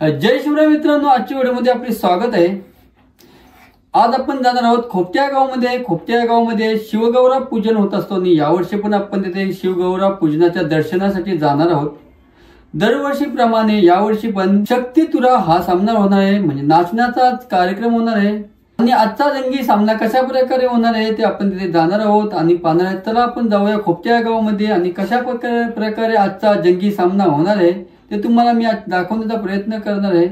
जय शिवराय मित्रांनो, आजच्या व्हिडिओमध्ये आपले स्वागत आहे। आज आपण जाणार आहोत खोपट्या गावामध्ये। खोपट्या गावामध्ये शिवगौरा पूजन होत असतो आणि यावर्षी पण आपण तिथे शिवगौरा पूजनाच्या दर्शनासाठी जाणार आहोत। दरवर्षीप्रमाणे यावर्षी पण शक्ती तुरा हा सामना होणार आहे, म्हणजे नाचण्याचा कार्यक्रम होणार आहे आणि आजचा जंगी सामना कशा प्रकारे होणार आहे ते आपण तिथे जाणार आहोत आणि पाहणार आहोत। चला आपण जाऊया खोपट्या गावामध्ये आणि कशा प्रकारे आजचा जंगी सामना होणार आहे ते तुम्हाला मी आज दाखवण्याचा प्रयत्न करणार आहे।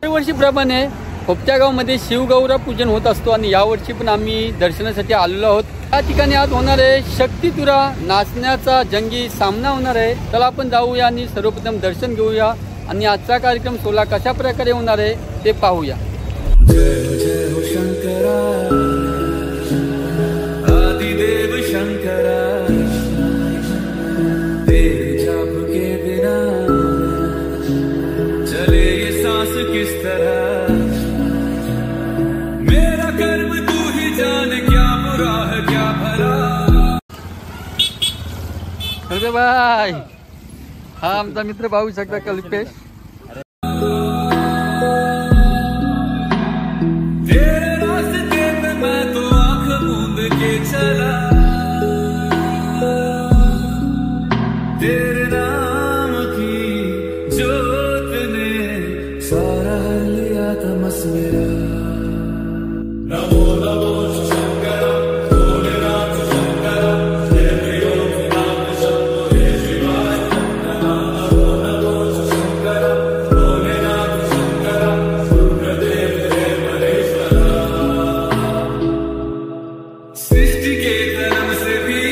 दरवर्षीप्रमाणे खोपट्या गावामध्ये शिवगौरा पूजन होत असतो आणि यावर्षी पण आम्ही दर्शनासाठी आलेलो आहोत। या ठिकाणी आज होणार आहे शक्ती तुरा नाचण्याचा जंगी सामना होणार आहे। चला आपण जाऊया आणि सर्वप्रथम दर्शन घेऊया आणि आजचा कार्यक्रम सोला कशा प्रकारे होणार आहे ते पाहूया। जय जय हो शंकरा आदिदेव शंकरा, तेरे जाप के बिना चले ये सांस किस तरह, मेरा कर्म तू ही जाने क्या बुरा है क्या भला। अरे भाई, हा आमचा मित्र पाहू शकता कल्पेश। तेरे रास्ते पे मैं तो आंख मूंद के चला, तेरे नाम की जोत ने सारा लिया तमस मेरा। नमो नमो शंकरा भोलेनाथ शंकरा, जय प्रियो नाम शंभो जय शिवाय। नमो नमो शंकरा भोलेनाथ शंकरा, रुद्रदेव जय महेश्वरा। सृष्टि के जन्म से भी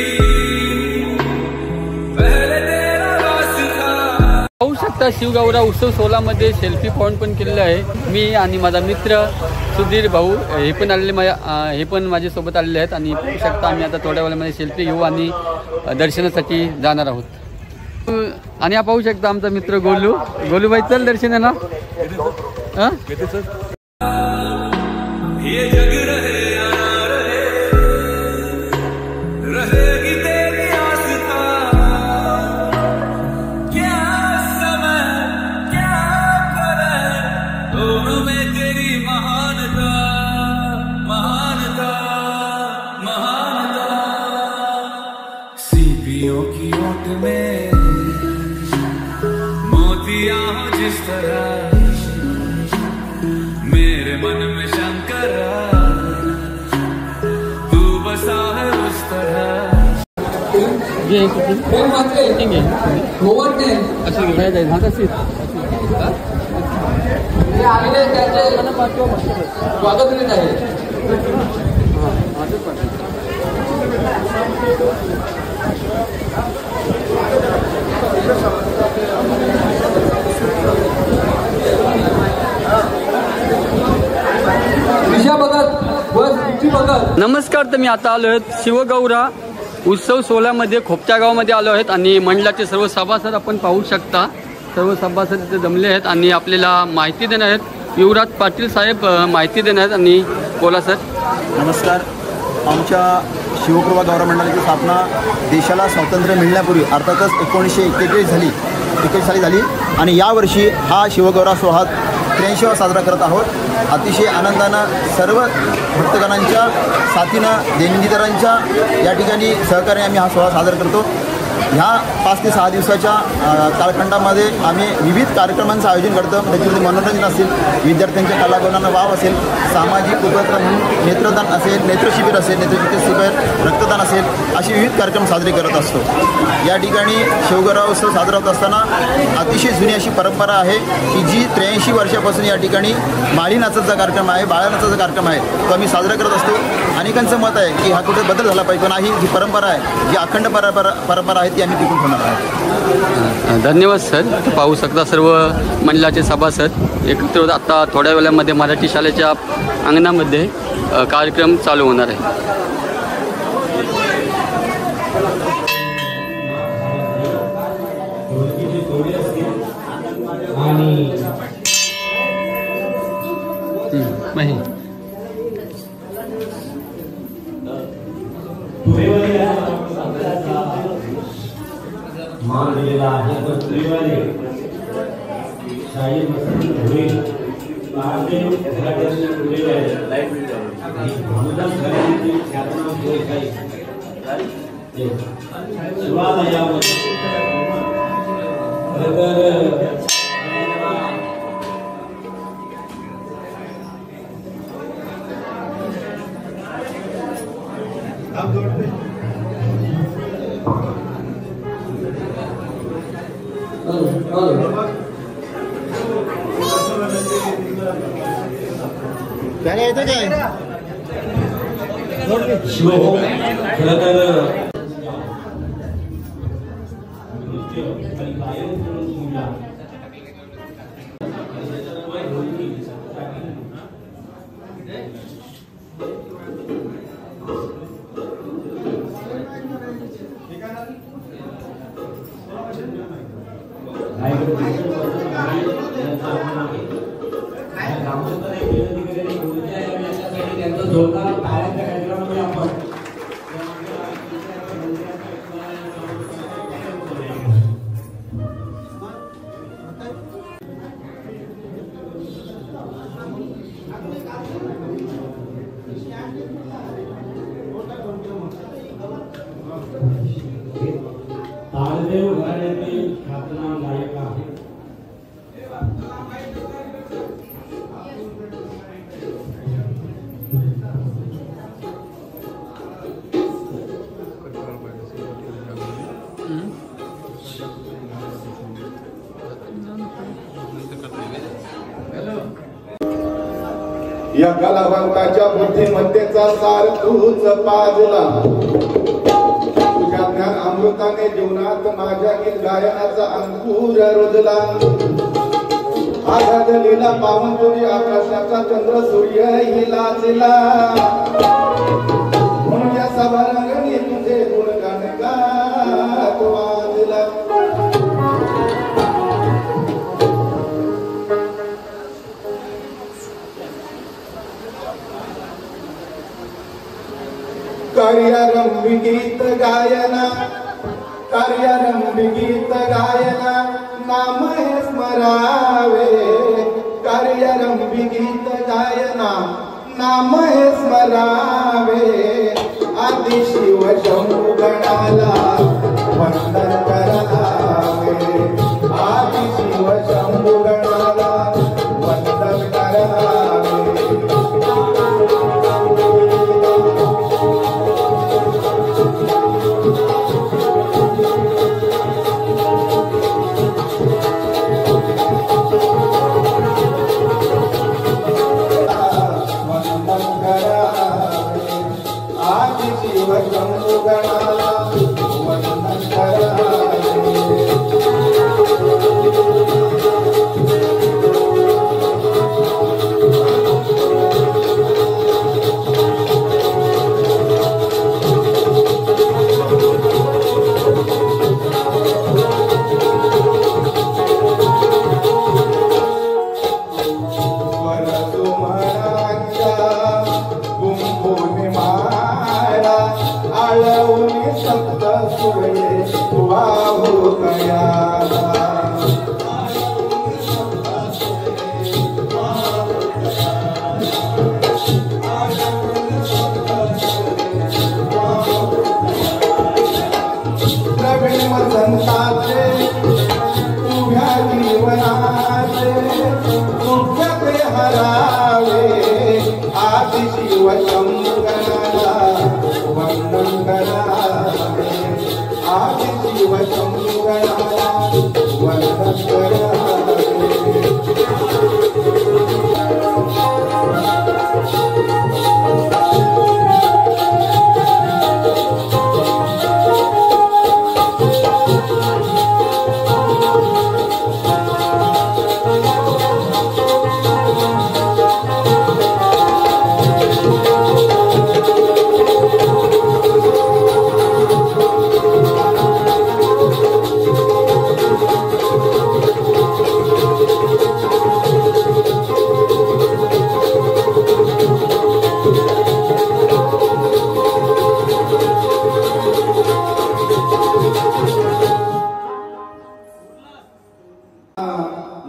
पहले तेरा वास था। पाहू शकता शिवगौरा उत्सव 16 मध्ये सेल्फी पॉइंट पण केलेला आहे। मी आणि माझा मित्र सुधीर भाऊ हे पण आलेले, हे पण माझ्यासोबत आलेले आहेत आणि पाहू शकता आम्ही आता थोड्या वेळामध्ये सेल्फी घेऊ आणि दर्शनासाठी जाणार आहोत। आणि हा पाहू शकता आमचा मित्र गोलू भाई, चल दर्शनाला। ये जग रहे या ना रहे, रहेगी तेरी आस्था। क्या समय क्या पल है, दोनों में तेरी महानता महानता महानता। सीपियों की ओट में मोतियां हो जिस तरह, मेरे मन में शंकरा तू बसा है उस तरह। ये शूटिंग है अच्छा काय जाईल हा कशी हे आलेले त्याचे स्वागत करीत आहे। दिशा बघत बस तुमची बघत। नमस्कार, तर मी आता आलो आहेत शिवगौरा उत्सव 16 मध्ये खोपट्या गावामध्ये आलो आहेत आणि मंडळाचे सर्व सभासद आपण पाहू शकता। सर्व सभासद इथे जमले आहेत आणि आपल्याला माहिती देणार आहेत। युवराज पाटील साहेब माहिती देणार आहेत आणि बोला सर। नमस्कार। आमच्या शिवगौरा गौरा मंडळाची स्थापना देशाला स्वातंत्र्य मिळण्यापूर्वी अर्थातच 1941 साली झाली आणि यावर्षी हा शिवगौरा सोहळा 83वा साजरा करत आहोत। अतिशय आनंदानं सर्व भक्तगणांच्या साथीनं देणगीदारांच्या या ठिकाणी सहकार्याने आम्ही हा सोहळा साजरा करतो। ह्या 5 ते 6 दिवसाच्या कालखंडामध्ये आम्ही विविध कार्यक्रमांचं आयोजन करतो। त्याच्यामध्ये मनोरंजन असेल, विद्यार्थ्यांच्या कलागुणांना वाव असेल, सामाजिक उपक्रम म्हणून नेत्रदान असेल, नेत्रशिबिर असेल, शिबिर, रक्तदान असेल, असे विविध कार्यक्रम साजरे करत असतो। या ठिकाणी शिवगौरा उत्सव साजरा होत असताना अतिशय जुनी अशी परंपरा आहे की जी 83 वर्षापासून या ठिकाणी माळी नाचाचा कार्यक्रम आहे, बाळा नाचाचा कार्यक्रम आहे, तो आम्ही साजरा करत असतो। अनेकांचं मत आहे की हा कुठे बदल झाला पाहिजे, पण ही जी परंपरा आहे, जी अखंड परंपरा आहे ती आम्ही टिकून ठेवणार आहोत। धन्यवाद सर। पाहू शकता सर्व मंडळाचे सभासद एकत्र होत। आता थोड्या वेळामध्ये मराठी शाळेच्या अंगणामध्ये कार्यक्रम चालू होणार आहे। मान दिलेला आहे पत्रीवाले शाही मस्त होईल महादेव घराकडे उरलेले आहेत अनुदान घरातील ख्यातनाम जे काही शिवालयामध्ये खरं त्याला येतं काय शिव खरं तर तालदेव घराण्यातील ख्यातनाम गायक आहे या कलावंताच्या बुद्धिमत्तेचा सार तूच पाजला तुझ्या ज्ञान अमृताने जीवनात माझ्या गीत गायनाचा अंकुर रुजला आझादलीला पावन तुझी आकाशाचा चंद्र सूर्य ही लाजला म्हणून या सभारंगणी तुझे गुणगान गात वाजला कार्यारंभी गीत गायना कार्यारंभी गीत गायना नाम हे स्मरावे कार्यारंभी गीत गायना नाम हे स्मरावे आदि शिव शंभू गणाला वंदन करावे आदि शिव शंभू गणाला वंदन करावे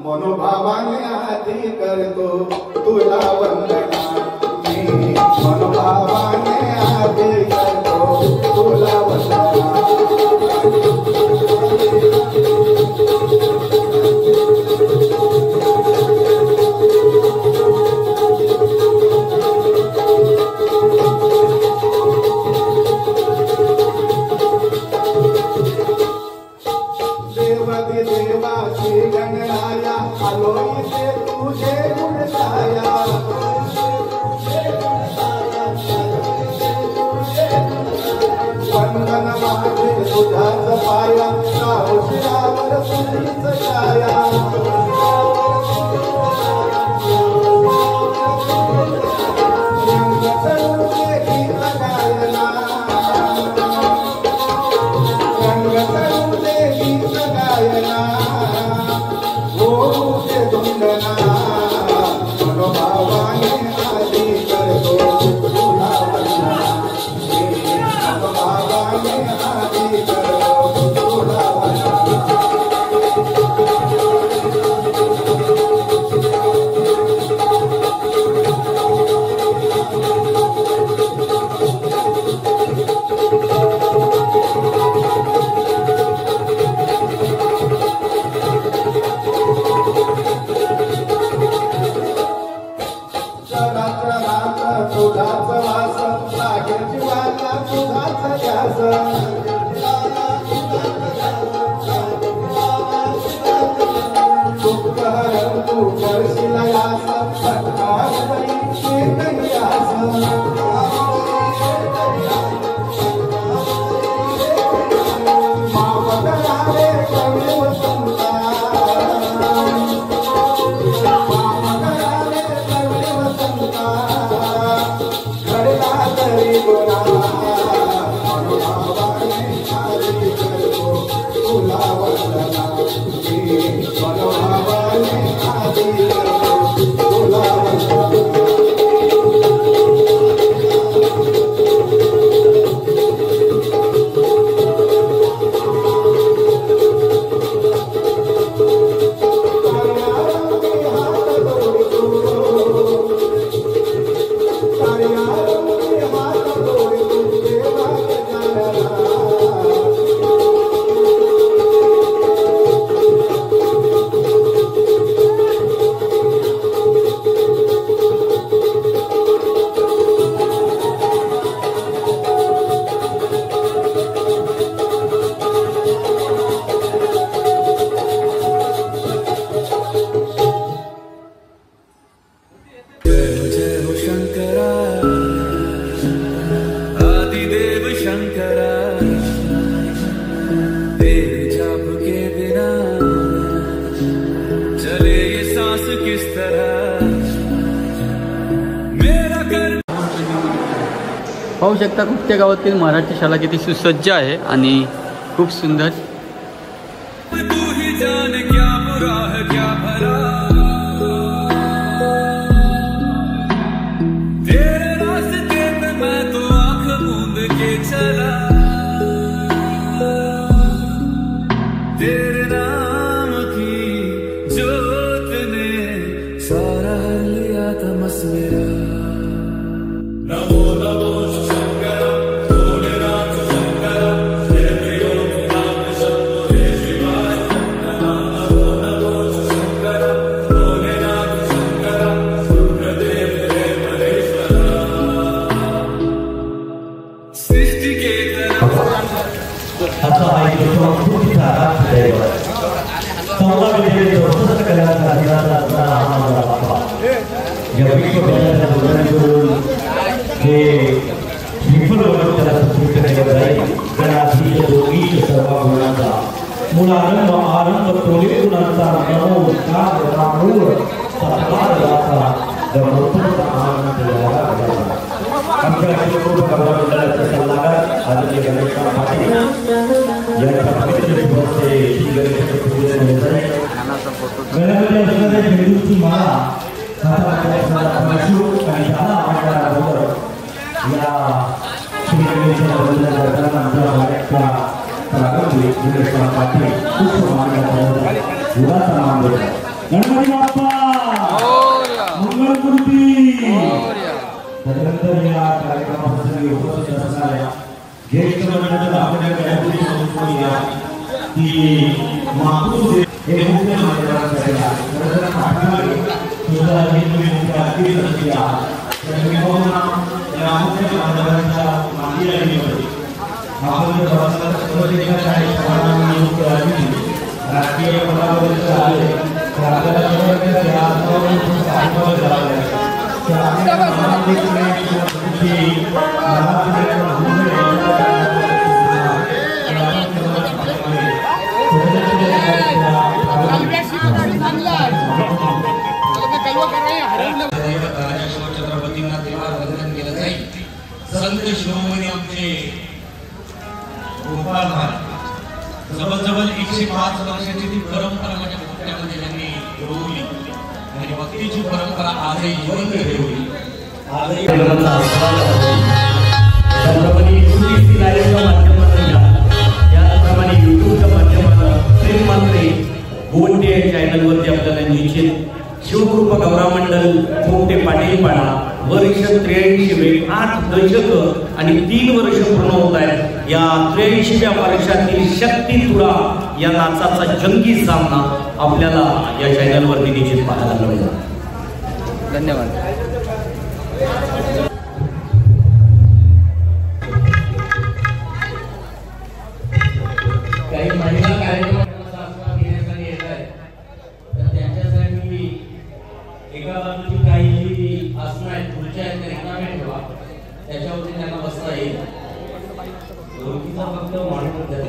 मनोभावाने आधी करतो तुला वंदना मी मनोभावाने आधी करतो तुला वंदना पाहू शकता खुपत्या गावातील मराठी शाळा किती सुसज्ज आहे आणि खूप सुंदर. तू ही जान क्या बुरा है क्या भला, तेरे रास्ते पे मैं तो आंख मूंद के चला, तेरे नाम की जोत ने सारा लिया तमस मेरा. नमो नमो मुलारंभ आरंभ तोले गुणांचा नमोकार रामूळ सत्कार दाता धर्मोत्तम आनंद याला आमच्या शिवप्रभू मंडळाचे सल्लागार आदरणीय गणेश पाटील यांच्या पवित्र दिवसाचे श्री गणेश पूजन होते. गणपती असणाऱ्या झेंडूची माळा आणि शाळा मंडळाबरोबर या श्री गणेश मंडळाच्या आमच्या वाड्याच्या प्रारंभी गणेश पाटील पुष्प मानण्याचा उदासा मान देतात. गणपती बाप्पा मंगलमूर्ती. त्यानंतर या कार्यक्रमाप्रसंगी उपस्थित असणाऱ्या ज्येष्ठ मंडळातील आपल्या गणपती संस्थेला की मातृ हे मुख्य मंडळासाठी सुद्धा ही तुम्ही मुख्य अतिथी असलेली आहात. या मुख्य मंडळाच्या मागील आईमध्ये आपण राष्ट्रीय पदावरचे आले तर आपल्याला छत्रपतींना तेव्हा वंदन केलं जाईल. संत शिरोमणी आमचे गोपाळ महाराज जवळजवळ 105 वर्षाची ती परंपरा माझ्या भक्तामध्ये त्यांनी रोवली आणि भक्तीची परंपरा आजही जिवंत ठेवली. आजही त्याप्रमाणे युट्यूबच्या माध्यमातून याप्रमाणे युट्यूबच्या माध्यमातून प्रेम मात्रे गोंडे चॅनलवरती आपल्याला निश्चित शिवकृपा गौरा मंडळ खोपटे पाटीलपाडा वर्ष 83 8 दशक आणि 3 वर्ष पूर्ण होत आहेत. या 83व्या वर्षातील शक्ती तुरा या नाचाचा जंगी सामना आपल्याला या चॅनलवरती निश्चित पाहायला मिळेल. धन्यवाद. काही महिला कार्यक्रमाचा आस्वाद घेण्यासाठी येत आहेत तर त्यांच्यासाठी एका बाजूची काही जी आसनं आहेत खुर्च्या आहेत त्या रिकाम्या ठेवा, त्याच्यावरती त्यांना बसता येईल. ओळखीचा फक्त माणूस द्या.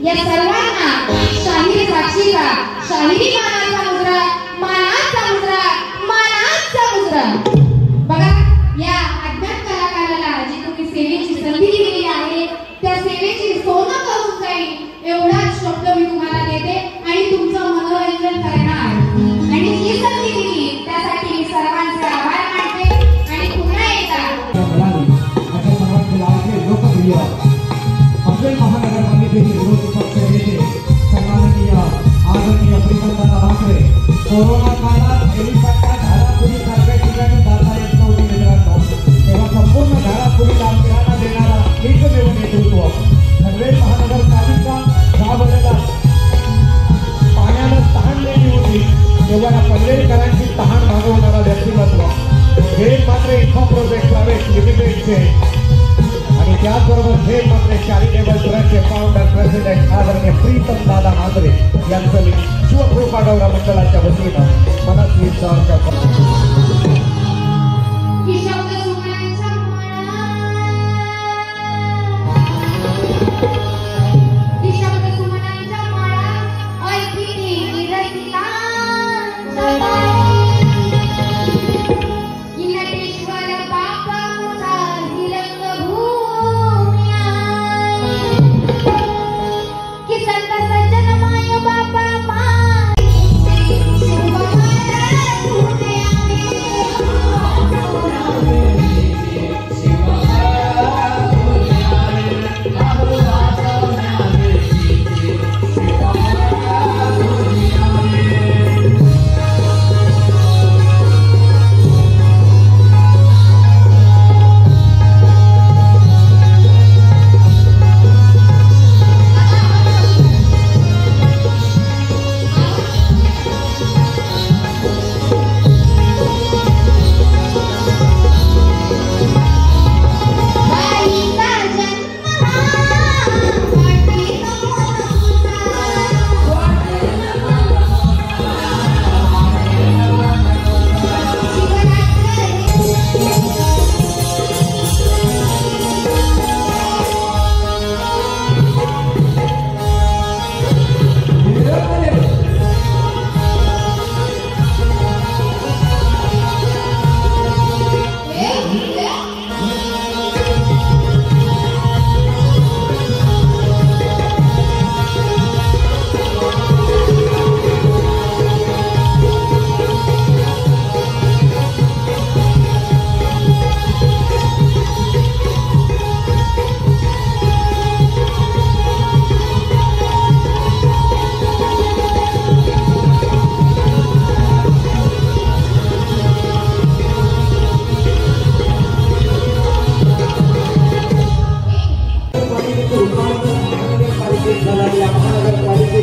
या सर्वांना शाहिरी साक्षीला शाहिरी मानाचा मुद्रा, मानाचा मुद्रा, मानाचा मुद्रा. बघा या अज्ञात कलाकाराला जी तुम्ही सेवेची संधी दिलेली आहे त्या सेवेची सोनं करून जाईल एवढाच शब्द मी तुम्हाला देते आणि तुमचं मनोरंजन करणार. आणि ही संधी दिली त्यासाठी मी सर्वांचे आभार मानते आणि पुन्हा एकदा लोकप्रिय आपले महानगरपालिकेचे विरोधी पक्ष नेते सन्माननीय आदरणीय प्रीतमदादा ठाकरे कोरोना काळात हेलिकॉप्टर धारापुरी सारख्या ठिकाणी जाता येत नव्हते मित्रांनो, तेव्हा संपूर्ण धारापुरीला किराणा देणारा एकमेव नेतृत्व सर्वे महानगरपालिका राबवलेला पाण्याला तहान देणी होती तेव्हा या पल्लेकरांची तहान भागवणारा व्यक्तिमत्व हे मात्र इन्फो प्रोजेक्ट प्रायव्हेट लिमिटेडचे आणि त्याचबरोबर हे मात्र चॅरिटेबल ट्रस्टचे फाउंडर प्रेसिडेंट आदरणीय प्रीतमदादा ठाकरे यांचं मी शिवकृपा गौरव मंडळाच्या वतीनं मनस्वी सहर्ष करतो.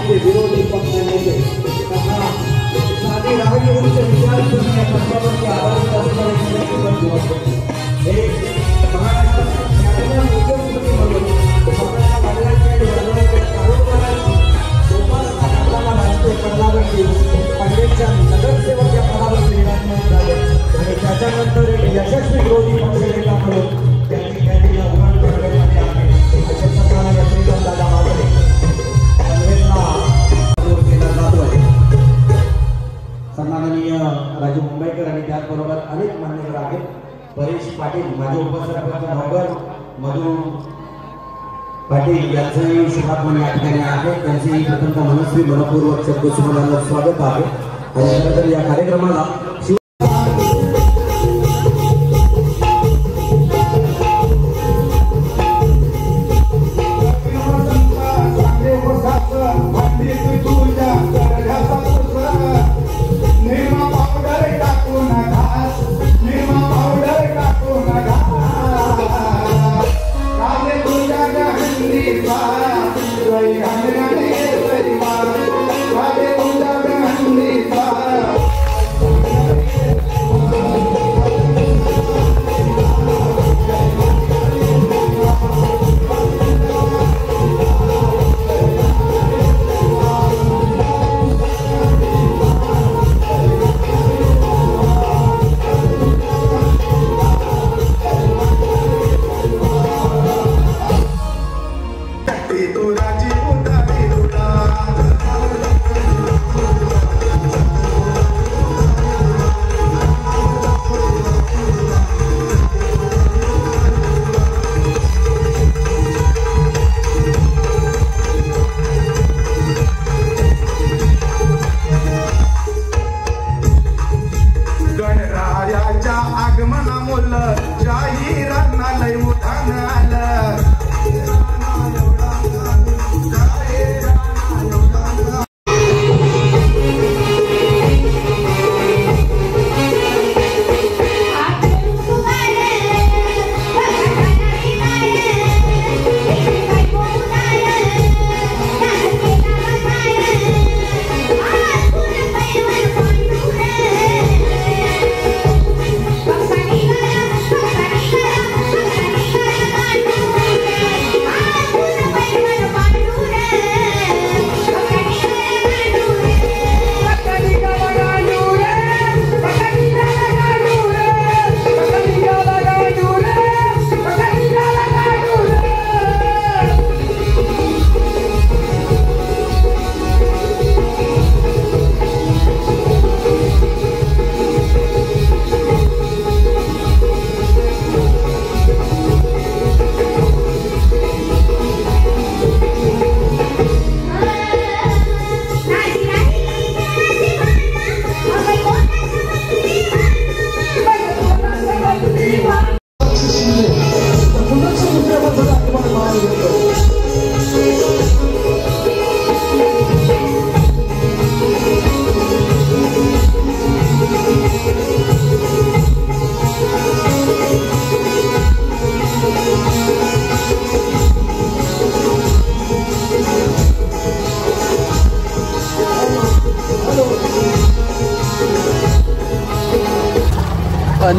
विरोधी पक्ष नेते तथा साधी राजकीय विचारसरणीच्या तत्वावरती आधारित असणारे हे महाराष्ट्रात शासन उद्योगपती म्हणून स्वतःच्या वडिलांची आणि वडिलांच्या कारोबाराची जोपासना करताना राजकीय पदावरती काँग्रेसच्या नगरसेवक या पदावरती विराजमान झाले आणि त्याच्यानंतर एक यशस्वी विरोधी पक्षनेता म्हणून त्यांनी कॅन्टीनला उघड करण्यामध्ये आहे. अशा सन्माननीय प्रीतमदादा ठाकरे सन्माननीय राजू मुंबईकर आणि त्याचबरोबर अनेक मान्यवर आहेत. परेश पाटील माझे उपसरपंच नगर मधू पाटील यांचंही शुभागमन या ठिकाणी आहे. त्यांचेही प्रथमतः मनस्वी मनपूर्वक शब्दसुमनांना स्वागत आहे. आणि त्यानंतर या कार्यक्रमाला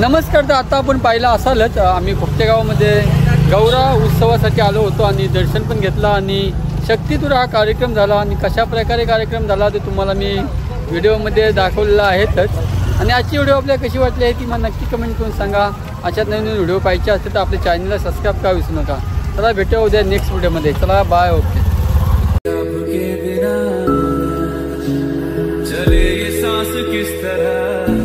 नमस्कार. तर आता आपण पाहिलं असालच आम्ही खोपटे गावामध्ये गौरा उत्सवासाठी आलो होतो आणि दर्शन पण घेतलं आणि शक्तितूर हा कार्यक्रम झाला. आणि कशा प्रकारे कार्यक्रम झाला ते तुम्हाला मी व्हिडिओमध्ये दाखवलेलं आहेतच. आणि आजची व्हिडिओ आपल्याला कशी वाटली आहे ती मला नक्की कमेंट करून सांगा. अशाच नवीन नवीन व्हिडिओ पाहिजे असतील तर आपल्या चॅनलला सबस्क्राईब करा विसरू नका. चला भेटूया उद्या नेक्स्ट व्हिडिओमध्ये. चला बाय. ओके. चले ये सांस किस तरह